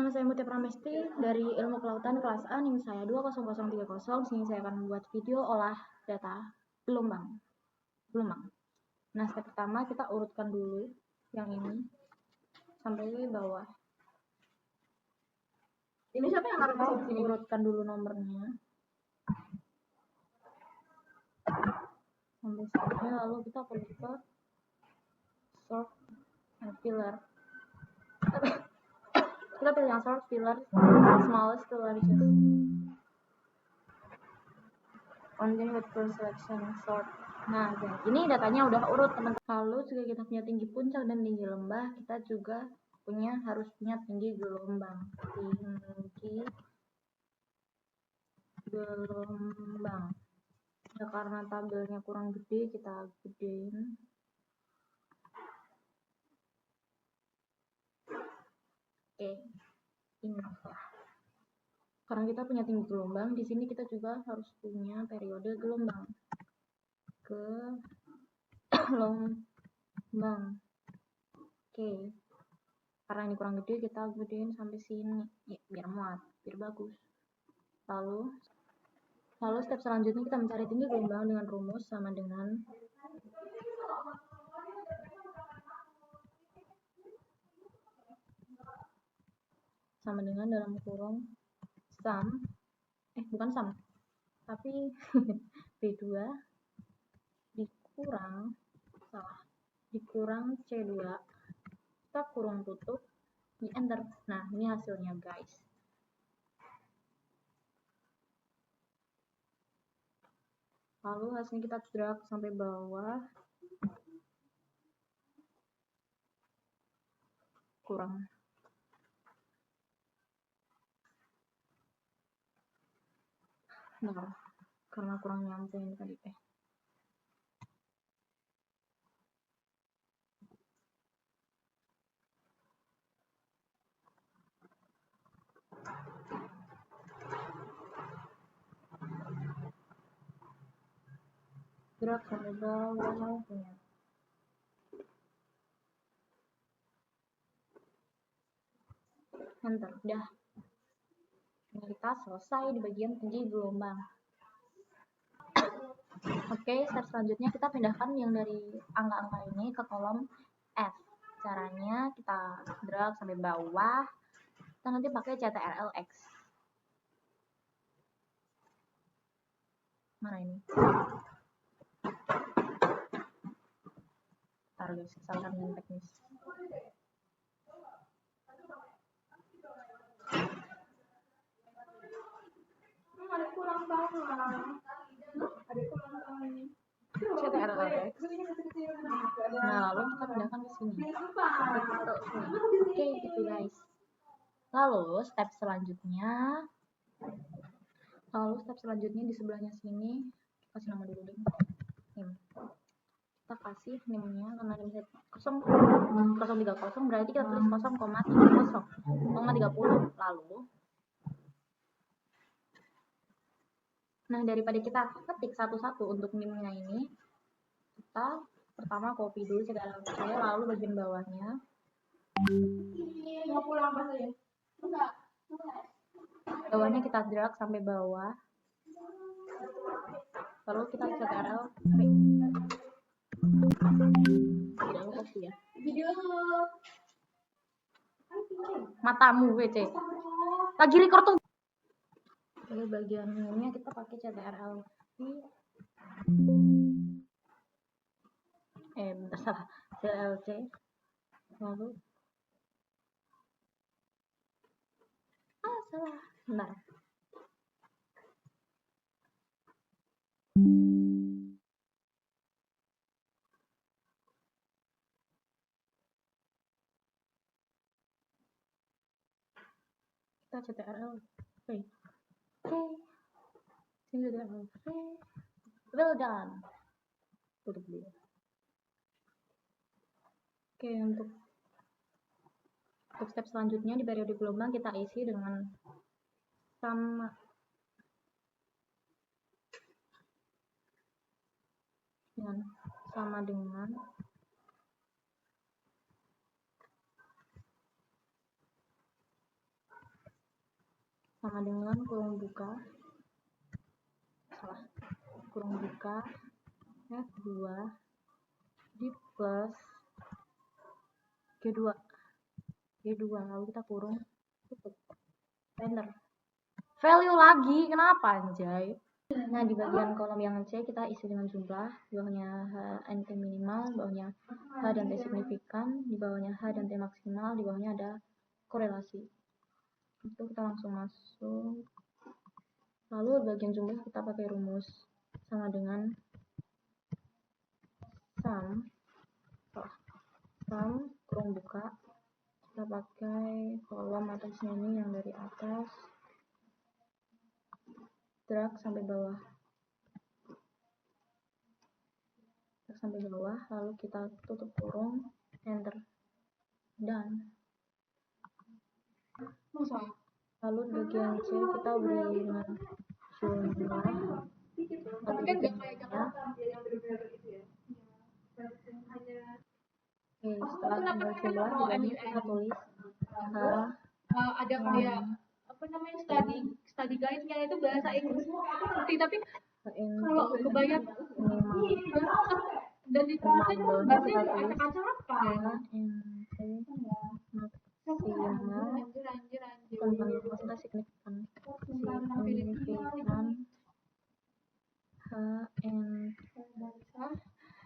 Nama saya Mutia Pramesti dari Ilmu Kelautan kelas A, NIM saya 20030. Sini saya akan membuat video olah data gelombang. Nah, step pertama kita urutkan dulu yang ini sampai bawah. Ini siapa yang naruh di sini? Urutkan dulu nomornya sampai sini, lalu kita pergi ke sort and filter. Kita pilih yang sort filter smallest to largest. Continue with first selection sort. Nah, ini datanya udah urut teman-teman. Lalu juga kita punya tinggi puncak dan tinggi lembah, kita juga harus punya tinggi gelombang. Ya, karena tabelnya kurang gede, kita gedein. Oke, ini lah. Karena kita punya tinggi gelombang, di sini kita juga harus punya periode gelombang. Gelombang. Oke. Karena ini kurang gede, kita gedein sampai sini. Ya, biar muat, biar bagus. Lalu step selanjutnya kita mencari tinggi gelombang dengan rumus sama dengan dalam kurung tapi B2 dikurang C2, kita kurung tutup, di enter. Nah, ini hasilnya guys. Lalu hasilnya kita drag sampai bawah, kurang. Nah, karena kurang nyampe ini tadi drag sampai bawah punya. Enter, udah. Ini kita selesai di bagian tinggi gelombang. Oke, step selanjutnya kita pindahkan yang dari angka-angka ini ke kolom F. Caranya kita drag sampai bawah. Kita nanti pakai CTRL-X. Mana ini? Bentar guys, kesalahan dengan teknis. Ada kurang banget. CTRL-X. Nah, lalu kita pindahkan ke sini. Oke, gitu guys. Lalu step selanjutnya di sebelahnya sini, kasih nama dulu deh. Kita kasih nimnya karena ini 0,30, berarti kita tulis 0,30. Lalu nah, daripada kita ketik satu-satu untuk nimnya ini, kita pertama copy dulu CTRL-C, lalu bagian bawahnya kita drag sampai bawah, lalu kita CTRL-V. Tidak lupa copy ya. Matamu WC. Lagi record tuh. Lalu bagian nimnya kita pakai CTRL-V. Salah. CTRL-C. Lalu salah. Bentar. Kita CTRL-V. CTRL-V. Well done. Tutup dulu. Oke, untuk step selanjutnya di periode gelombang kita isi dengan sama dengan sama dengan kurung buka F2 di plus G2 lalu kita kurung tutup enter. Value lagi, kenapa anjay? Nah, di bagian kolom yang C kita isi dengan jumlah, di bawahnya H dan T minimal, di bawahnya H dan T signifikan, di bawahnya H dan T maksimal, di bawahnya ada korelasi. Itu kita langsung masuk. Lalu di bagian jumlah kita pakai rumus sama dengan sum kurung buka, kita pakai kolom atasnya ini yang dari atas drag sampai bawah, lalu kita tutup kurung, enter, dan lalu di bagian C kita beri dengan jumlah, Tapi kan gak kayak Jakarta yang bener-bener itu ya. Oke, setelah tinggal jumlah di bagian kita tulis ada kayak apa namanya study guide-nya itu bahasa Inggris semua aku ngerti, tapi kalau kebanyakan dan di bahasa itu bahasanya acak-acakan. Maksudnya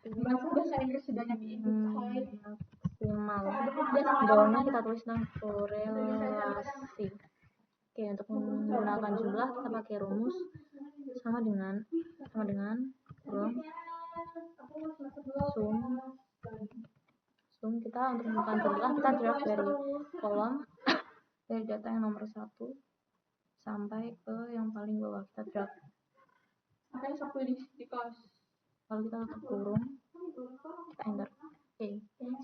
signifikan bahasa Inggris sebanyak itu maksimal. Bawahnya kita tulis tentang korelasi. Oke, untuk menggunakan jumlah kita pakai rumus sama dengan kurung sum. Kita untuk menggunakan jumlah kita drag dari kolom dari data yang nomor 1 sampai ke yang paling bawah, kita drag makanya sampai di kelas, lalu kita tutup kurung, kita enter. Oke,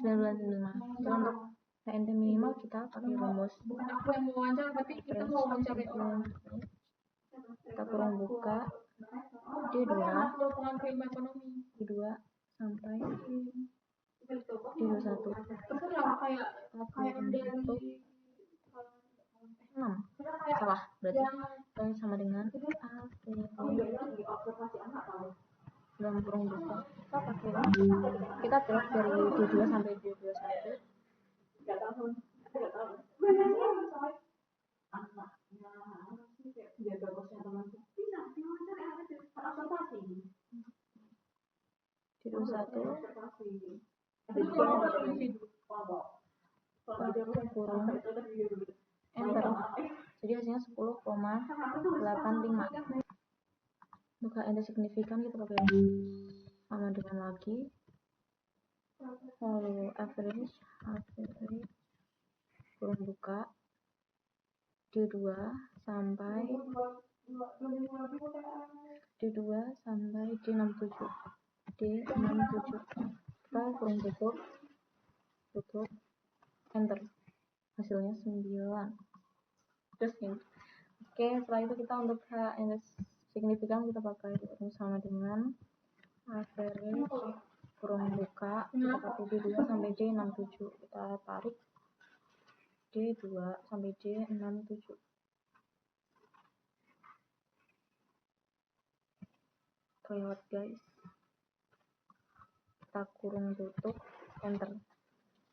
1995. Jadi untuk HNT minimal kita pakai rumus aku yang mau wawancara, tapi kita mau mencari orang, kita kurung buka D2 sampai D21, kayak dari 6 salah berarti sama dengan dalam kurung buka kita drag dari D2 sampai D21. Kurung enter, jadi hasilnya 10,85. Untuk HNT signifikan kita pakai sama dengan lagi, lalu average kurung buka D2 sampai D67 kita kurung tutup enter, hasilnya 9. Terus ini. Oke, setelah itu kita untuk HNT signifikan kita pakai sama dengan average kurung buka, kita pakai D2 sampai D67, kita tarik D2 sampai D67. Kelewat guys, kita kurung tutup enter.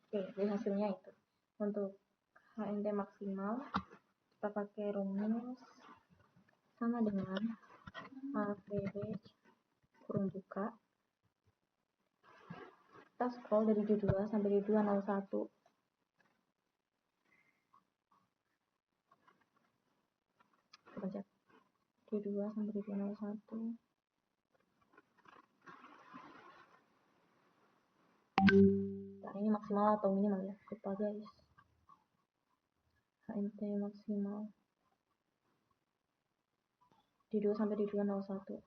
Oke, jadi hasilnya itu. Untuk HNT maksimal kita pakai rumus sama dengan average kurung buka, kita scroll dari D2 sampai D201, kita pencet D2 sampai D201. Nah, ini maksimal atau minimal ya, lupa guys. HNT maksimal D2 sampai D201.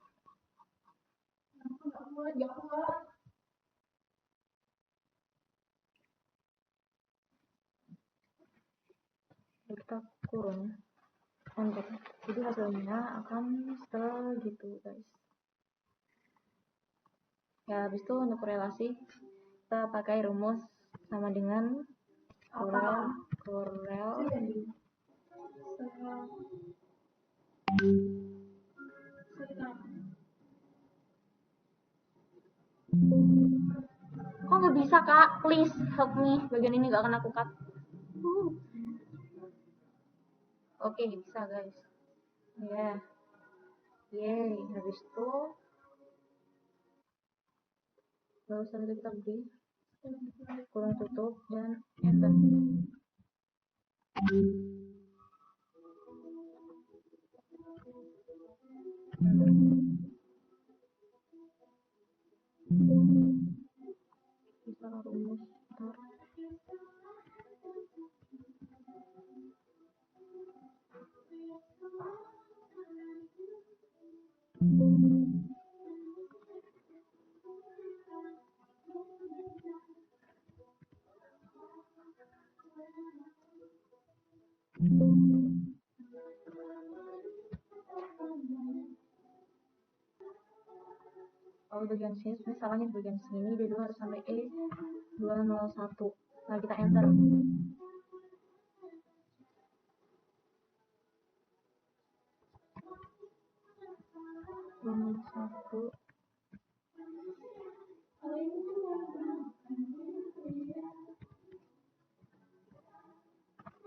Kita kurung enter, jadi hasilnya akan segitu guys. Ya, habis itu untuk korelasi kita pakai rumus sama dengan korel Kok nggak bisa kak? Please help me. Bagian ini nggak akan aku cut. Oke, bisa guys. Ya, yeay. Habis itu baru saja kita beri kurung tutup dan enter. Bisa rumus ntar. Kalau bagian sini sebenarnya salahnya di bagian sini, dia dulu harus sampai E201. Nah, kita enter. 201.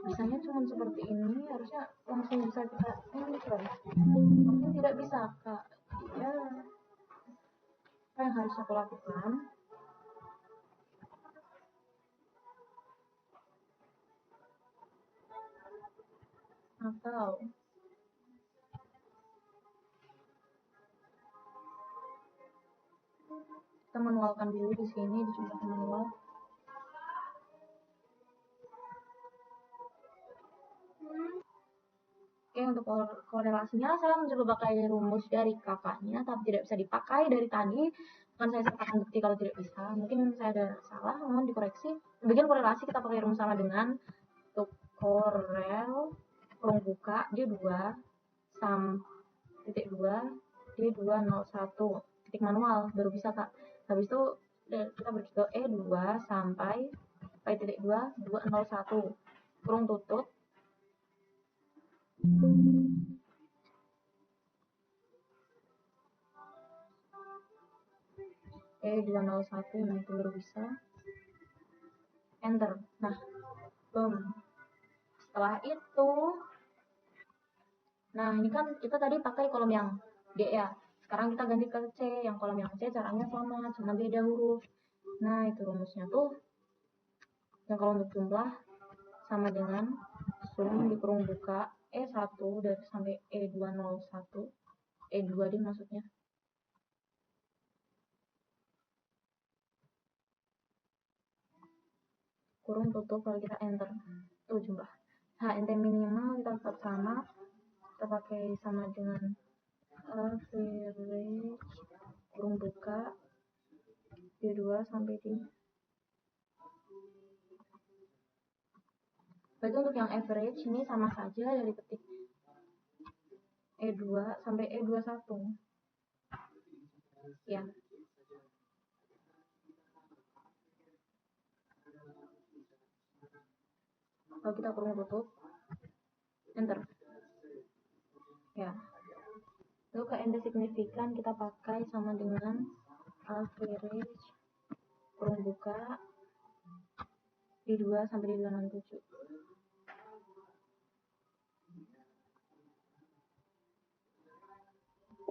Bisanya cuma seperti ini, harusnya langsung bisa kita enter. Mungkin tidak bisa kak. Ya, apa yang harus aku lakukan? Atau kita manualkan dulu di sini, dicoba manual. Oke, untuk korelasinya saya mencoba pakai rumus dari kakaknya, tapi tidak bisa dipakai dari tadi. Kan saya sertakan bukti kalau tidak bisa. Mungkin saya ada salah, mohon dikoreksi. Bagian korelasi kita pakai rumus sama dengan untuk korel kurung buka dia 2 sam titik 2 dia 201 titik manual baru bisa kak. Habis itu kita pergi ke E2 sampai titik 2 201 kurung tutup E201. Nah itu baru bisa enter. Nah boom, setelah itu nah ini kan kita tadi pakai kolom yang D ya, sekarang kita ganti ke C. Yang kolom yang C caranya sama, cuma beda huruf. Nah itu rumusnya tuh yang kalau untuk jumlah sama dengan sum di kurung buka E1 dan sampai E201 E2 deh maksudnya, kurung tutup kalau kita enter tuh jumlah HNT minimal kita tetap sama, kita pakai sama dengan average kurung buka D2 sampai D. Berarti untuk yang average ini sama saja dari ketik E2 sampai E21 ya. Kalau kita kurung tutup enter ya. Lalu KND signifikan kita pakai sama dengan average kurung buka di 2 sampai di 267.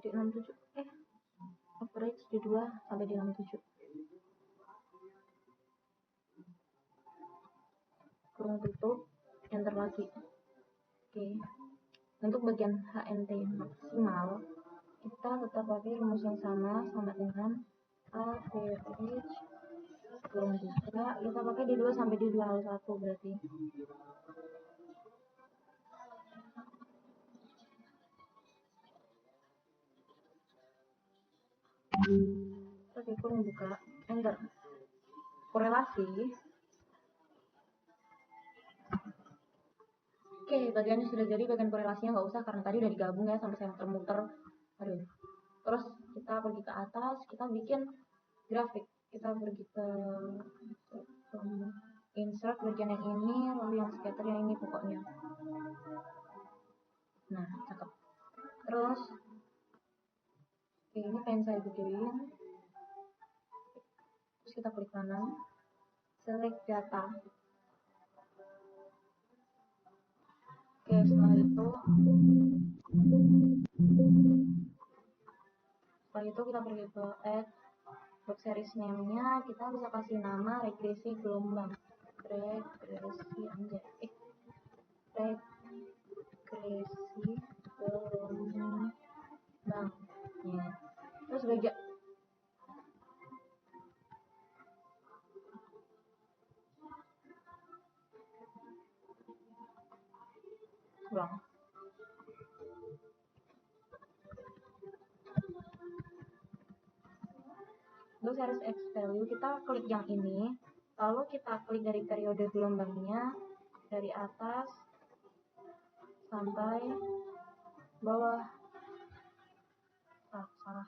Di 67 average di 2 sampai di 67. Kurung tutup enter lagi. Oke. Untuk bagian HNT maksimal kita tetap pakai rumus yang sama dengan average kurung buka kita pakai di 2 sampai di 201 berarti. Oke, kurung buka enter. Korelasi. Oke, bagiannya sudah jadi, bagian korelasinya nggak usah karena tadi udah digabung ya sampai saya muter-muter. Aduh. Terus kita pergi ke atas, kita bikin grafik. Kita pergi ke insert bagian yang ini, lalu yang scatter yang ini pokoknya. Nah, cakep. Terus ini pengen saya gedein, terus kita klik kanan, select data. Setelah itu kita pergi ke add. Untuk series name-nya kita bisa kasih nama regresi gelombang. Regresi gelombang. Ya. Terus bagian ulang. Untuk series X value kita klik yang ini, lalu kita klik dari periode gelombangnya dari atas sampai bawah. Salah.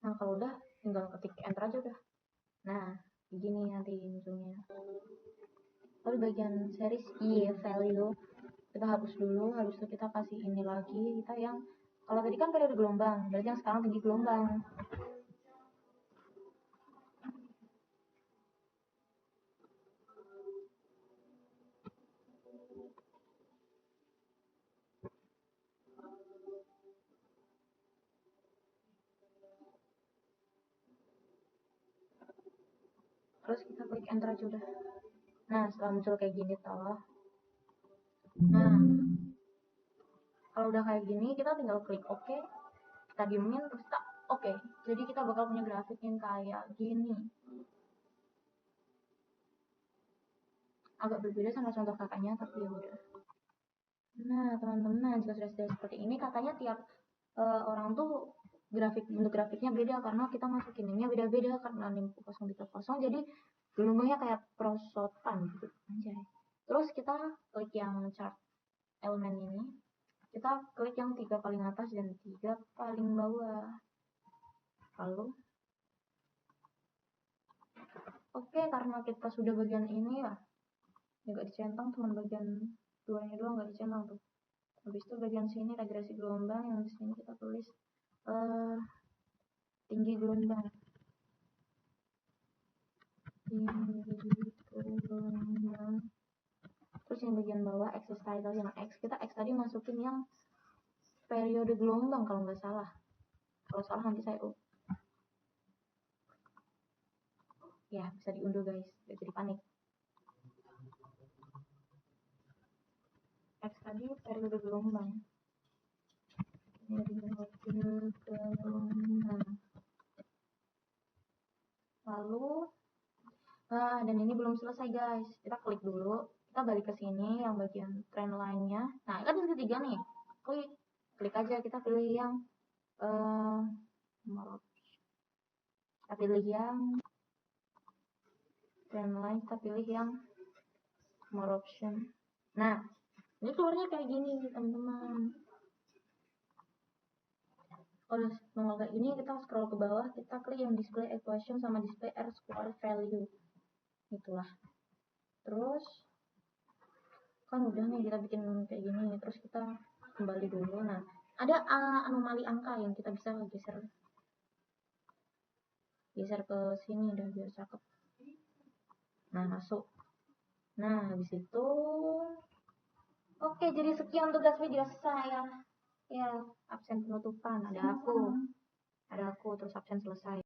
Nah, kalau udah tinggal ketik enter aja udah. Nah, begini nanti munculnya. Lalu bagian series value kita hapus dulu, habis itu kita kasih ini lagi, kita yang kalau tadi kan periode gelombang, berarti yang sekarang tinggi gelombang. Terus kita klik enter aja udah. Nah, setelah muncul kayak gini toh. Nah, kalau udah kayak gini kita tinggal klik OK, kita diemin terus kita OK. Jadi kita bakal punya grafik yang kayak gini. Agak berbeda sama contoh kakaknya, tapi ya udah. Nah, teman-teman, jika sudah seperti ini, katanya tiap orang tuh bentuk grafiknya beda karena kita masukin ini beda-beda karena 5030, jadi gelombangnya kayak perosotan gitu. Anjay. Terus kita klik yang chart elemen ini, kita klik yang 3 paling atas dan 3 paling bawah. Lalu oke, karena kita sudah bagian ini ya nggak dicentang, cuma bagian duanya doang nggak dicentang tuh. Habis itu bagian sini regresi gelombang, yang di sini kita tulis tinggi gelombang. Terus yang bagian bawah axis title yang X, kita X tadi masukin yang periode gelombang kalau nggak salah. Kalau salah nanti saya ya bisa diunduh guys, gak jadi panik. X tadi periode gelombang. Lalu dan ini belum selesai guys, kita klik dulu, kita balik ke sini yang bagian trend line-nya. Nah, kan yang ketiga nih, klik aja, kita pilih yang kita pilih yang trend line, kita pilih yang more option. Nah, ini keluarnya kayak gini teman-teman. Kalau nongol kayak gini, kita scroll ke bawah, kita klik yang display equation sama display R square value. Itulah. Terus kan udah nih kita bikin kayak gini, terus kita kembali dulu. Nah, ada anomali angka yang kita bisa geser ke sini udah biar cakep. Nah, masuk. Nah, habis itu oke, jadi sekian tugas video saya. Ya, absen penutupan ada aku terus absen selesai.